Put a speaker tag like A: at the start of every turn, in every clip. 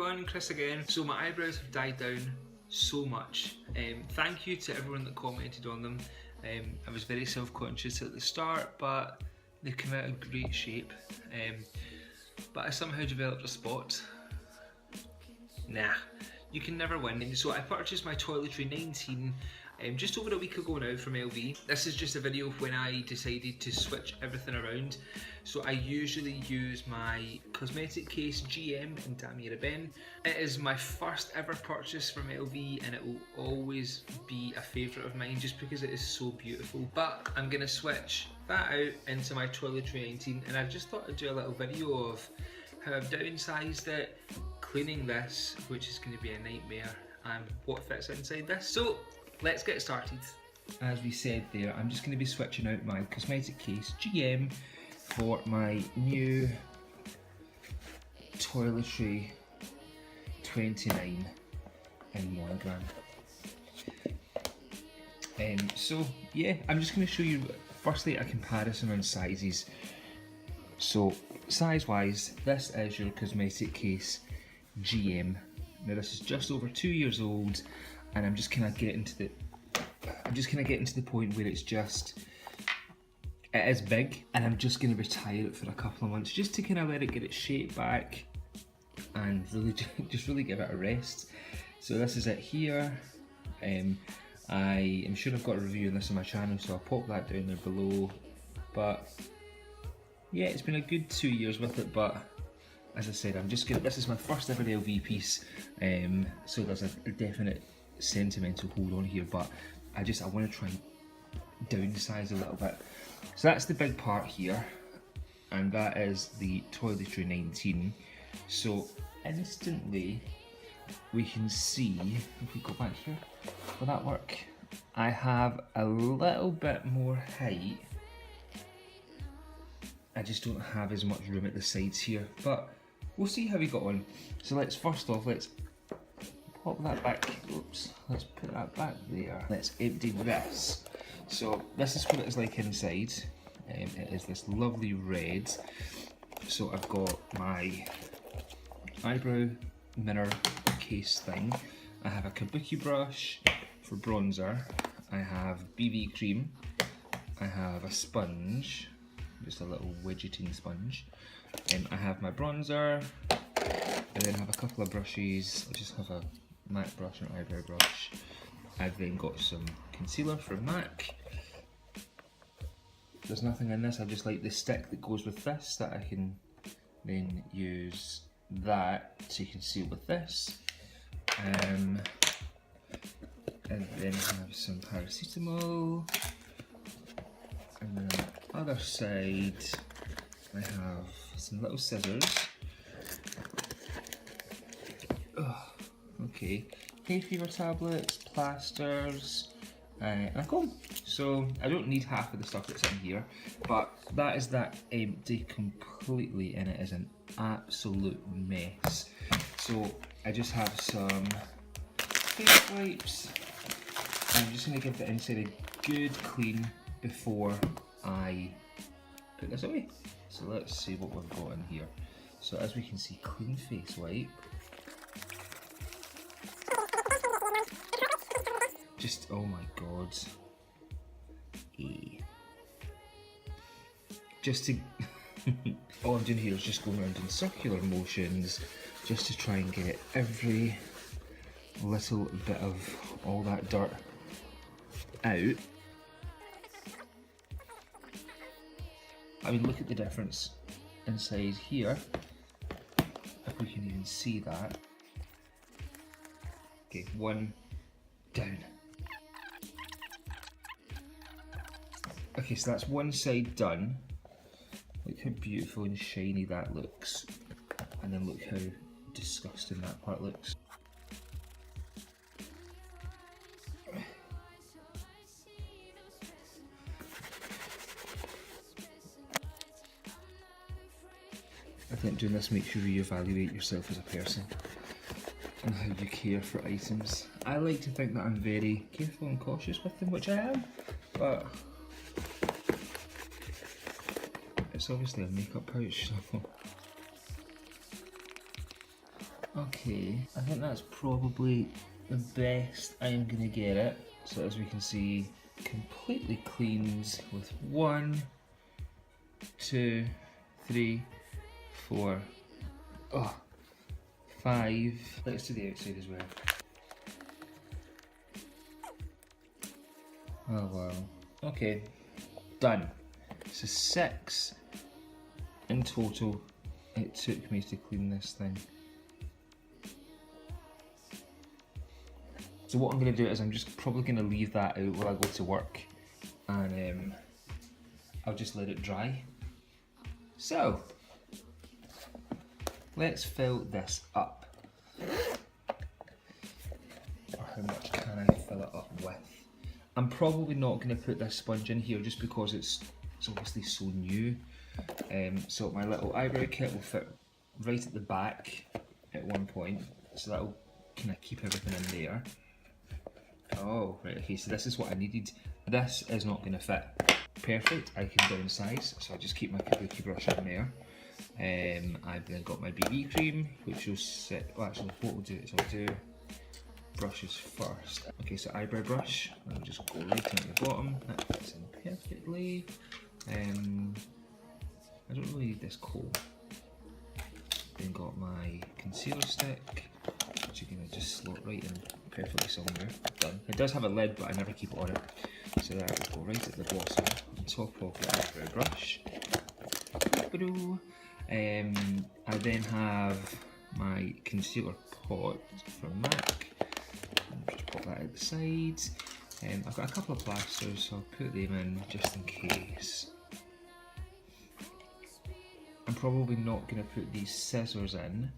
A: everyone, Chris again. So my eyebrows have died down so much. Thank you to everyone that commented on them. I was very self-conscious at the start, but they came out in great shape. But I somehow developed a spot. Nah, you can never win. So I purchased my Toiletry 19 just over a week ago now from LV. This is just a video when I decided to switch everything around. So I usually use my Cosmetic case GM in Damier Ebene. It is my first ever purchase from LV and it will always be a favourite of mine just because it is so beautiful. But I'm going to switch that out into my Toiletry 19 and I just thought I'd do a little video of how I've downsized it, cleaning this, which is going to be a nightmare, and what fits inside this. So let's get started. As we said there, I'm just going to be switching out my Cosmetic case GM for my new Toiletry 29 in Monogram. So yeah, I'm just going to show you firstly a comparison on sizes. So size wise, this is your Cosmetic case GM. Now this is just over 2 years old, and I'm just kind of getting to the point where it is big, and I'm just going to retire it for a couple of months just to kind of let it get its shape back and really just really give it a rest. So this is it here. I am sure I've got a review on this on my channel, so I'll pop that down there below. But yeah, it's been a good 2 years with it, but as I said, this is my first ever LV piece, so there's a definite sentimental hold on here, but I want to try and downsize a little bit. So that's the big part here, and that is the Toiletry 19. So instantly we can see, if we go back here, will that work? I have a little bit more height. I just don't have as much room at the sides here, but we'll see how we got on. So let's pop that back. Oops, let's put that back there. Let's empty this. So this is what it is like inside. It is this lovely red. So I've got my eyebrow mirror case thing. I have a kabuki brush for bronzer. I have BB cream. I have a sponge, just a little widgeting sponge. I have my bronzer. I then have a couple of brushes. I just have a MAC brush and eyebrow brush. I've then got some concealer from MAC. There's nothing in this, I just like the stick that goes with this, that I can then use that to conceal with this. And then have some paracetamol. And then on the other side, I have some little scissors. Okay, hay fever tablets, plasters, and a comb. So I don't need half of the stuff that's in here, but that is that empty completely, and it is an absolute mess. So I just have some face wipes. I'm just going to give the inside a good clean before I put this away. So let's see what we've got in here. So as we can see, clean face wipe. Just, oh my god. Just to, all I'm doing here is just going around in circular motions just to try and get every little bit of all that dirt out. I mean, look at the difference inside here, if we can even see that. Okay, one down. Okay, so that's one side done. Look how beautiful and shiny that looks. And then look how disgusting that part looks. I think doing this makes you reevaluate yourself as a person and how you care for items. I like to think that I'm very careful and cautious with them, which I am, but it's obviously a makeup pouch, so Okay, I think that's probably the best I'm gonna get it. So as we can see, completely cleans with 1, 2, 3, 4, 5. Let's do the outside as well. Oh wow. Okay, done. So 6 in total it took me to clean this thing. So what I'm going to do is I'm just probably going to leave that out while I go to work, and I'll just let it dry. So let's fill this up. Or how much can I fill it up with? I'm probably not going to put this sponge in here just because it's obviously so new. So my little eyebrow kit will fit right at the back at one point, so that'll kind of keep everything in there. Oh, right, okay, so this is what I needed. This is not going to fit perfect. I can downsize, so I'll just keep my kabuki brush in there. I've then got my BB cream, which will sit. Well, actually, what we'll do is I'll do brushes first. Okay, so eyebrow brush, I'll just go right in at the bottom. That fits in perfectly. I don't really need this coal. Then got my concealer stick, which you're gonna just slot right in perfectly somewhere. Done. It does have a lid, but I never keep it on it. So that will go right at the bottom, on top of the eyebrow brush. I then have my concealer pot from MAC. Just pop that out the side. I've got a couple of plasters, so I'll put them in just in case. I'm probably not going to put these scissors in.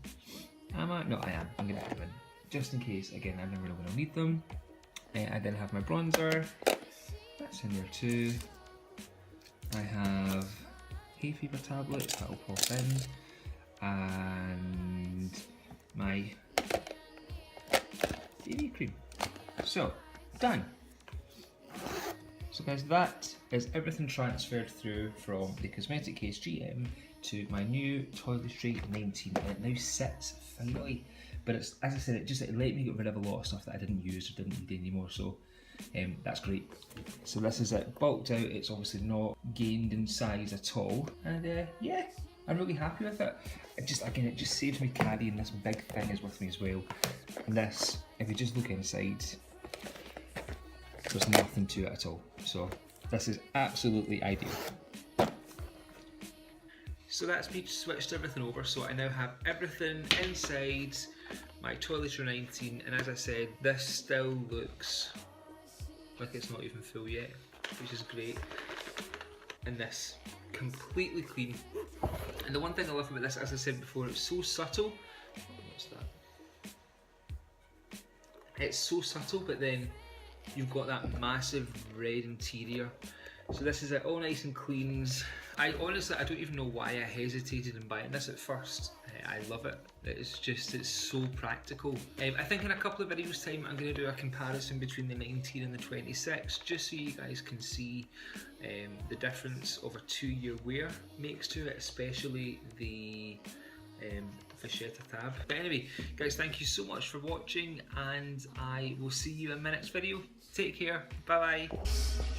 A: Am I? No, I am. I'm going to put them in just in case. Again, I'm never really going to need them. I then have my bronzer. That's in there too. I have hay fever tablets that will pop in, and my BB cream. So, done. So guys, that is everything transferred through from the Cosmetic Case GM to my new Toiletry 19, and it now sits finally. But it's, as I said, it let me get rid of a lot of stuff that I didn't use or didn't need anymore, so that's great. So this is it, bulked out. It's obviously not gained in size at all, and yeah, I'm really happy with it. It just saves me carrying this big thing is with me as well. And this, if you just look inside, there's nothing to it at all. So this is absolutely ideal. So that's me switched everything over, so I now have everything inside my Toiletry 19, and as I said, this still looks like it's not even full yet, which is great. And this, completely clean. And the one thing I love about this, as I said before, it's so subtle. What's that? It's so subtle, but then you've got that massive red interior. So this is it, all nice and cleans. I don't even know why I hesitated in buying this at first. I love it. It's so practical. I think in a couple of videos time I'm going to do a comparison between the 19 and the 26, just so you guys can see the difference of a 2-year wear makes to it, especially the Vachetta tab. But anyway, guys, thank you so much for watching, and I will see you in my next video. Take care. Bye bye.